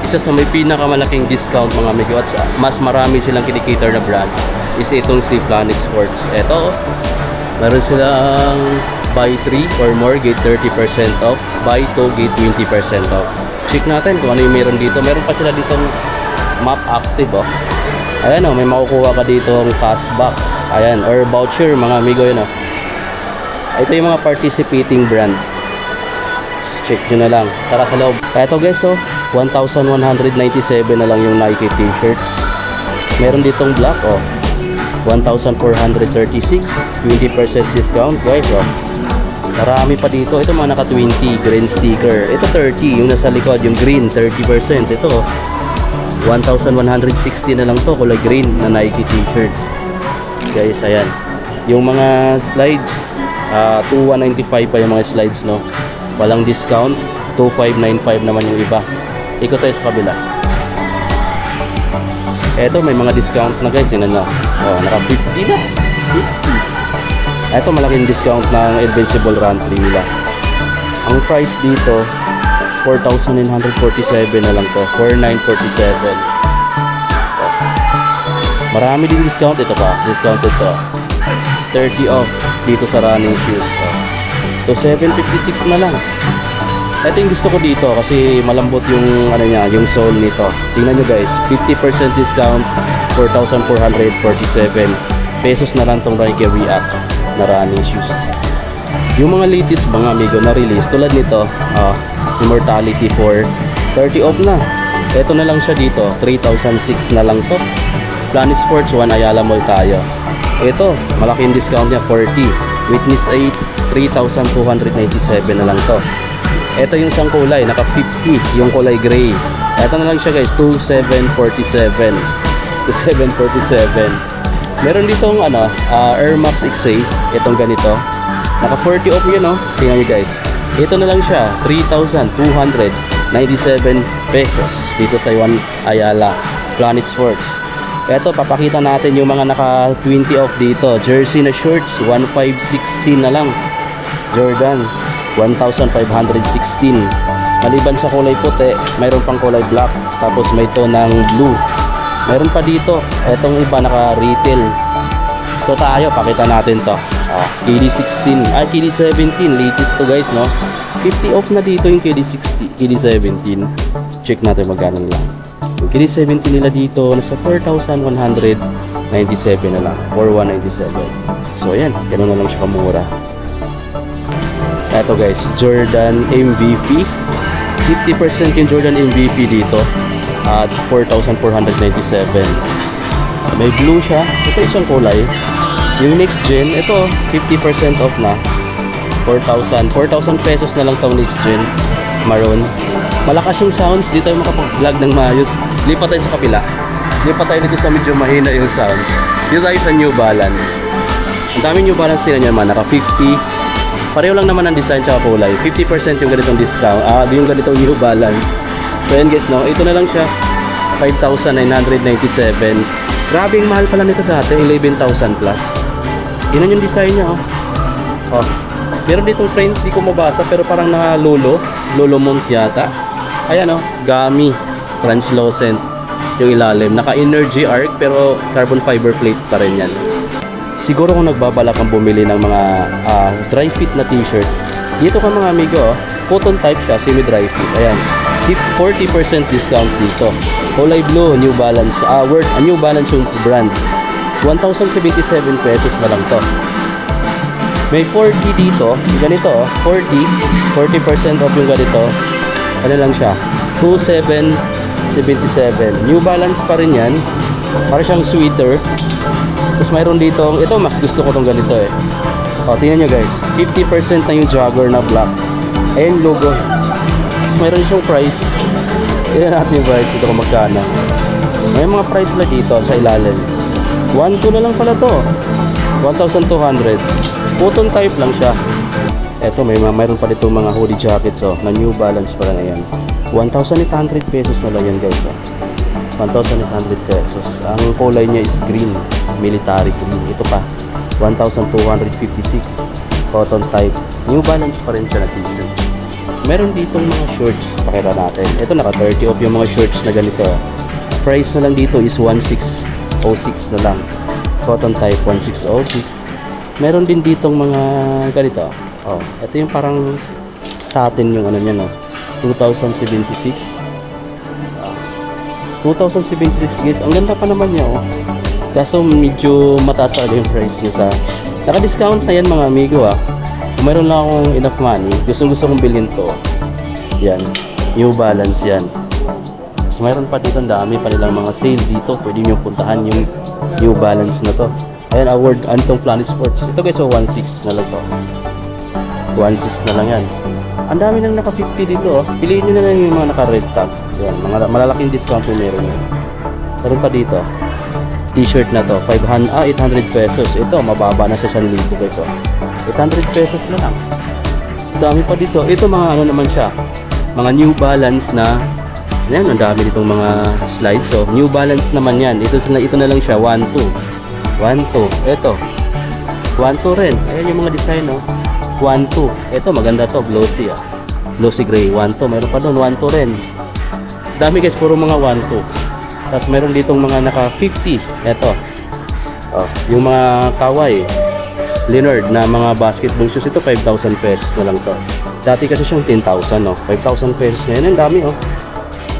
isa sa may pinakamalaking discount mga amigo at mas marami silang kinikater na brand is itong si Planet Sports. Ito, meron silang buy 3 or more, get 30% off. Buy 2, get 20% off. Check natin kung ano yung meron dito. Meron pa sila ditong map active, oh. Ayan, oh, may makukuha ka ditong cashback. Ayan, or voucher mga amigo, yun, oh. Ito yung mga participating brand. Check nyo na lang. Tara sa loob. Ito guys, oh, 1,197 na lang yung Nike t-shirts. Meron ditong black, oh, 1,436, 20% discount guys, oh. Marami pa dito. Ito mga naka 20 green sticker. Ito 30, yung nasa likod, yung green 30%. Ito 1,160 na lang to, kulay green na Nike t-shirt. Guys, ayan. Yung mga slides, 2,195 pa yung mga slides, no. Walang discount. 2,595 naman yung iba. Ikot tayo sa kabila. Eto, may mga discount na guys. Tingnan nyo. Oh, naka 50 na. 50. Eto, malaking discount ng Invincible Run 3 nila. Ang price dito, 4,947 na lang to. 4,947. Oh. Marami din discount. Ito pa. Discounted to. 30 off dito sa running shoes. Oh. To 756 na lang. Ito yung gusto ko dito kasi malambot yung ano niya, yung sole nito. Tingnan nyo guys, 50% discount, 4,447 pesos na lang tong Nike React na running shoes. Yung mga latest mga amigo na release tulad nito, Immortality 4, 30 off na. Ito na lang siya dito, 3,006 na lang to. Planet Sports 1 Ayala Mall tayo. Ito, malaking discount niya, 40. Witness 8, 3,297 na lang to. Ito yung isang kulay, naka 50, yung kulay gray. Ito na lang siya guys, 2,747. 2,747. Meron ditong Air Max XA, itong ganito. Naka 40 off yun, oh. Tingnan nyo guys. Ito na lang siya, 3,297 pesos dito sa One Ayala Planet Sports. Ito, papakita natin yung mga naka 20 off dito. Jersey na shorts, 1,516 na lang. Jordan, 1,516. Maliban sa kulay puti, mayroon pang kulay black, tapos may to ng blue. Mayroon pa dito, etong iba naka-retail. Ito tayo, pakita natin to. KD16, KD17, latest to guys, no? 50 off na dito yung KD16, KD17. Check natin magkano lang. Yung KD17 nila dito, nasa 4,197 na lang, 4,197. So ayan, ganoon na lang siya kamura. Ito guys, Jordan MVP, 50% yung Jordan MVP dito at 4,497. May blue siya. Ito isang kulay. Yung next gen, ito 50% off na, 4,000 pesos na lang itong next gen maroon. Malakas yung sounds, di tayo makapag-vlog ng maayos. Lipat tayo sa kapila. Lipat tayo dito sa medyo mahina yung sounds. Dito tayo sa New Balance. Ang dami New Balance nila niyan man, naka 50. Pareho lang naman ang design tsaka kulay. 50% yung ganitong discount. Yung ganitong New Balance. So yan guys, no? Ito na lang siya. 5,997. Grabe yung mahal pala nito dati. 11,000 plus. Yun yung design niya, oh. Oh. Meron ditong print, di ko mabasa, pero parang naka Lolo mount yata. Ayan, oh. Gummy. Translucent yung ilalim. Naka Energy Arc, pero carbon fiber plate pa rin yan. Siguro kung nagbabalak kang bumili ng mga dry fit na t-shirts, dito ka mga amigo, oh, cotton type siya, semi-dry fit. Ayan, 40% discount dito. Kulay blue, New Balance, New Balance yung brand. 1,077 pesos na lang to. May 40 dito, ganito, oh, 40% off yung ganito. Ano lang siya, 2,777. New Balance pa rin yan. Para siyang sweater. Tapos mayroon dito, ito mas gusto ko tong ganito eh. O, tingnan nyo guys, 50% na yung jogger na black. Ayan logo. Tapos mayroon siyang price. Tignan natin yung price dito kung magkano. May mga price na dito sa ilalim. 1,200 na lang pala to. 1,200. Cotton type lang siya. Ito, mayroon pa dito mga hoodie jackets, oh, na New Balance pa lang. Ayan, 1,800 pesos na lang yan guys, oh. 1,800 pesos. Ang kulay niya is green, military green. Ito pa, 1,256. Cotton type. New Balance pa rin siya na t-shirt. Meron ditong mga shorts, pakita natin. Ito naka 30 off yung mga shorts na ganito. Price na lang dito is 1606 na lang. Cotton type 1606. Meron din ditong mga ganito. Oh, ito yung parang satin yung ano niya, no. 2076. 2076 guys. Ang ganda pa naman niya, oh. Kaso medyo mataas talaga yung price niya sa naka-discount na yan mga amigo, ah. Kung mayroon lang akong enough money, gusto kong bilhin to. Yan, New Balance yan. So mayroon pa dito, ang dami pa nilang mga sale dito. Pwede nyo puntahan yung New Balance na to. Ayan, award Antong Planet Sports. Ito guys, so 16 na lang to. 16 na lang yan. Ang dami nang naka 50 dito, oh. Piliin nyo na lang yung mga naka red top. Yan, mga malalaking discount yung meron yan. Meron pa dito t-shirt na to, 800 pesos. Ito, mababa na sa 1,000 guys, oh. 800 pesos na lang. Dami pa dito. Ito mga ano naman siya, mga New Balance na, yan, ang dami ditong mga slides. So, New Balance naman yan. Ito na lang siya, 1, 2. Ito, 1, 2 rin. Ayan yung mga design, oh. 1, 2. Ito, maganda to, glossy, ah. Glossy gray, 1, 2. Meron pa doon, 1, 2 rin. Dami guys, puro mga 1, 2. Tapos meron ditong mga naka 50. Ito. Oh, yung mga Kawai Leonard na mga basketball shoes, ito 5,000 pesos na lang to. Dati kasi siyang 10,000, no. 5,000 pesos ngayon. Ang dami, oh.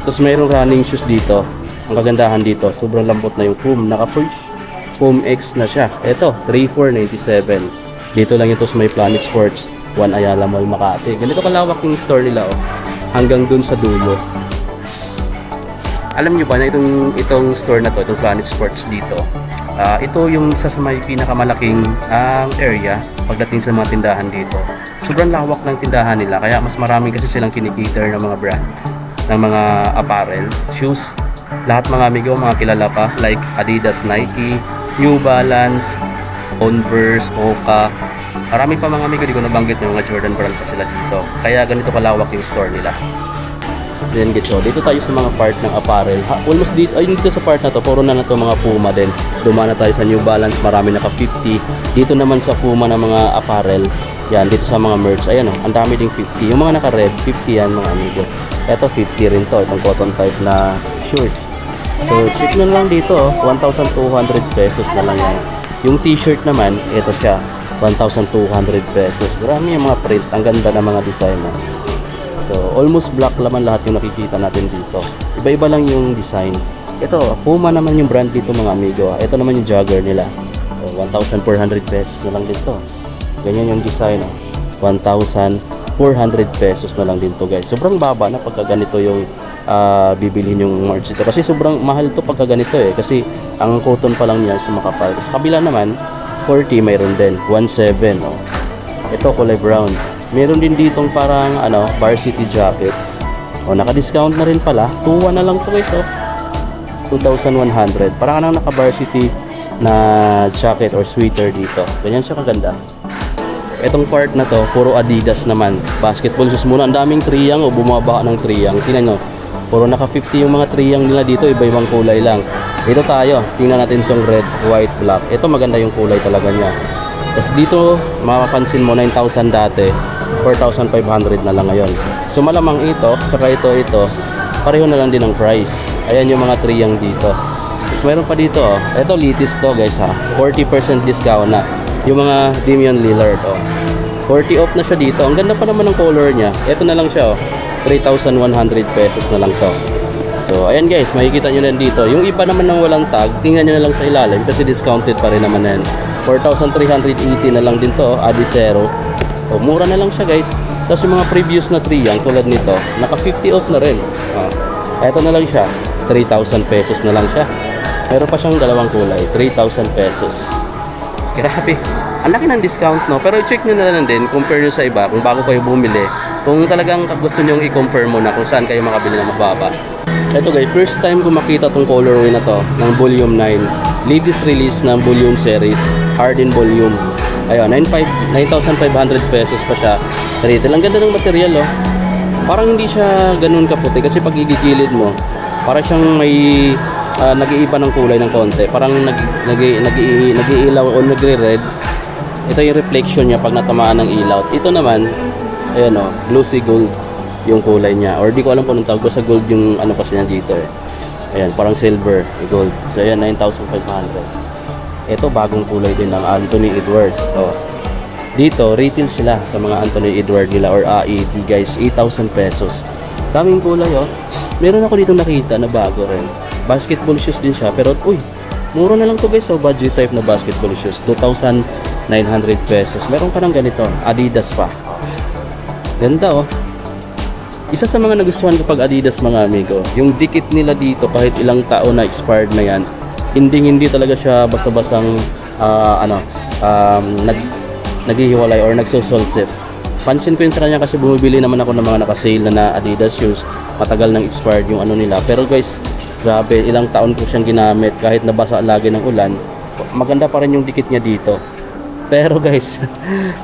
Tapos mayroong running shoes dito. Ang kagandahan dito, sobrang lambot na yung foam. Naka foam X na siya. Ito, 3,497. Dito lang ito sa may Planet Sports, 1 Ayala Mall, Makati. Ganito kalawak yung store nila, oh. Hanggang dun sa dulo. Alam nyo ba na itong store na to, itong Planet Sports dito, ito yung sa may pinakamalaking area pagdating sa mga tindahan dito. Sobrang lawak ng tindahan nila, kaya mas marami kasi silang kinikiter ng mga brand, ng mga apparel, shoes, lahat mga amigo, mga kilala pa, like Adidas, Nike, New Balance, Converse, Hoka. Marami pa mga amigo, di ko nabanggit ng mga Jordan brand pa sila dito. Kaya ganito kalawak yung store nila. Then guys, so dito tayo sa mga part ng apparel. Almost dito, ayun dito sa part na to, puro na to mga Puma din. Dumana tayo sa New Balance, marami naka 50. Dito naman sa Puma na mga apparel. Yan, dito sa mga merch. Ayan, oh, ang dami ding 50. Yung mga naka red, 50 yan mga amigo. Ito 50 rin to, itong cotton type na shorts. So check na lang dito, oh, 1,200 pesos na lang yan. Yung t-shirt naman, ito siya, 1,200 pesos. Marami yung mga print, ang ganda ng mga design, oh. So, almost black naman lahat yung nakikita natin dito. Iba-iba lang yung design. Ito, Puma naman yung brand dito mga amigo. Ito naman yung jogger nila. So, 1,400 pesos na lang dito. Ganyan yung design. 1,400 pesos na lang dito guys. Sobrang baba na pagka ganito yung bibilhin yung merch dito. Kasi sobrang mahal to pagka ganito eh. Kasi ang cotton pa lang niya sa makapal. Sa kabila naman, 40 mayroon din. 1,700. Oh. Ito kulay brown. Meron din ditong parang varsity jackets. O naka-discount na rin pala. 2,1 na lang to guys, oh. 2,100. Parang naka-varsity na jacket or sweater dito. Ganyan siya kaganda. Etong part na to, puro Adidas naman. Basketball shoes muna. Ang daming triyang o bumaba ng triyang. Tingnan nyo. Puro naka 50 yung mga triyang nila dito. Iba-ibang kulay lang. Ito tayo. Tingnan natin itong red, white, black. Ito maganda yung kulay talaga niya. Tapos dito, mapapansin mo 9,000 dati. 4,500 na lang ngayon. So malamang ito, tsaka ito, pareho na lang din ang price. Ayan yung mga triyang dito. Tapos mayroon pa dito, oh. Ito latest to guys, ha. 40% discount na. Yung mga Damian Lillard, oh. 40 off na siya dito. Ang ganda pa naman ng color niya. Ito na lang siya, oh. 3,100 pesos na lang to. So ayan guys, makikita nyo na dito. Yung iba naman ng walang tag, tingnan nyo na lang sa ilalim kasi discounted pa rin naman yan. 4,380 na lang din to, Adizero. O, mura na lang siya guys. Tapos yung mga previous na triyang tulad nito, naka 50 off na rin. Eto na lang siya, 3,000 pesos na lang siya. Meron pa siyang dalawang kulay, 3,000 pesos. Grabe, ang laki ng discount, no? Pero check nyo na lang din, compare nyo sa iba kung bago kayo bumili. Kung talagang gusto nyo i-confirm mo na kung saan kayo makabili ng mababa. Eto guys, first time ko makita tong colorway na to ng Volume 9. Latest release ng Volume series, Harden Volume. Ayun, 9,500 pesos pa siya. Retail. Ang ganda ng material, oh. Parang hindi siya ganun kaputi kasi pag igigilid mo, parang siyang may nag-iiba ng kulay ng konti. Parang nag-iilaw o nagre-red. Ito yung reflection niya pag natamaan ng ilaw. Ito naman, ayan, oh, glossy gold. yung kulay niya. Or di ko alam kung anong tawag, sa gold yung ano kasi niya dito eh. Ayan, parang silver, gold. So ayan, 9,500. Ito, bagong kulay din ng Anthony Edward. Oh. Dito, retail sila sa mga Anthony Edward nila or AED guys, 8,000 pesos. Daming kulay oh. Meron ako dito nakita na bago rin. Basketball shoes din siya, pero uy, mura na lang to guys, so budget type na basketball shoes, 2,900 pesos. Meron ka ng ganito, Adidas pa. Ganda oh. Isa sa mga nagustuhan ko pag Adidas mga amigo, yung dikit nila dito kahit ilang taon na expired na yan, hindi talaga siya basta-bastang naghihiwalay or nagsusolsip. Pansin ko yun sa kanya kasi bumibili naman ako ng mga naka-sale na Adidas shoes. Matagal nang expired yung ano nila. Pero guys, grabe, ilang taon ko siyang ginamit kahit nabasa lagi ng ulan. Maganda pa rin yung dikit niya dito. Pero guys,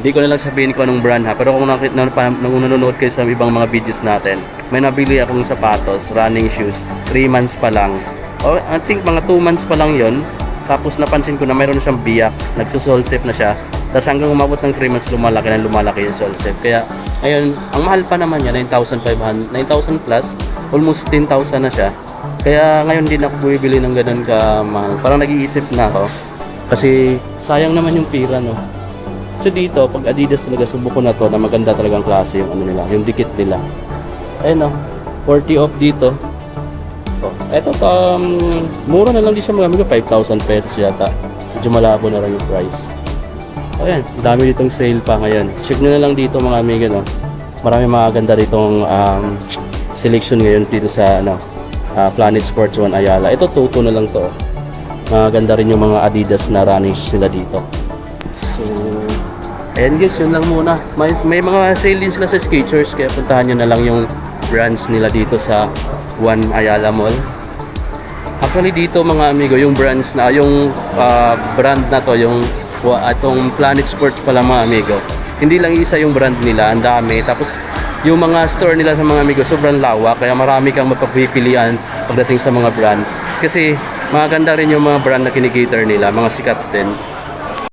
hindi ko na lang sabihin ko anong brand ha. Pero kung nanonood kayo sa ibang mga videos natin, may nabili akong sapatos, running shoes, 3 months pa lang. O, I think mga 2 months pa lang yon. Tapos napansin ko na mayroon siyang biyak, nagsusolsip na siya. Tapos hanggang umabot ng 3 months, lumalaki yung solsip. Kaya, ayun, ang mahal pa naman niya, 9,500, 9,000 plus, almost 10,000 na siya. Kaya ngayon din ako bumibili ng ganun kamahal. Parang nag-iisip na ako. Kasi sayang naman yung pira, no? So dito, pag Adidas talaga, subuko na to na maganda talagang klase yung ano nila, yung dikit nila. Ayun, no? 40 off dito. Oh, eto, mura na lang din siya mga amigo, 5,000 pesos yata. Medyo malabo na rin yung price. Ayan, dami ditong sale pa ngayon. Check nyo na lang dito mga amigo, no? Marami maganda ditong selection ngayon dito sa Planet Sports 1 Ayala. Ito, tuto na lang to. Maganda rin yung mga Adidas na running shoes nila dito. So, ayan guys, yun lang muna. May mga sale din sila sa Skechers, kaya puntahan nyo na lang yung brands nila dito sa 1 Ayala Mall. Actually dito mga amigo, yung brands na, yung brand na to, yung atong Planet Sports pala mga amigo. Hindi lang isa yung brand nila, ang dami. Tapos yung mga store nila sa mga amigo, sobrang lawak, kaya marami kang mapagpipilian pagdating sa mga brand. Kasi maganda rin yung mga brand na kinikater nila, mga sikat din.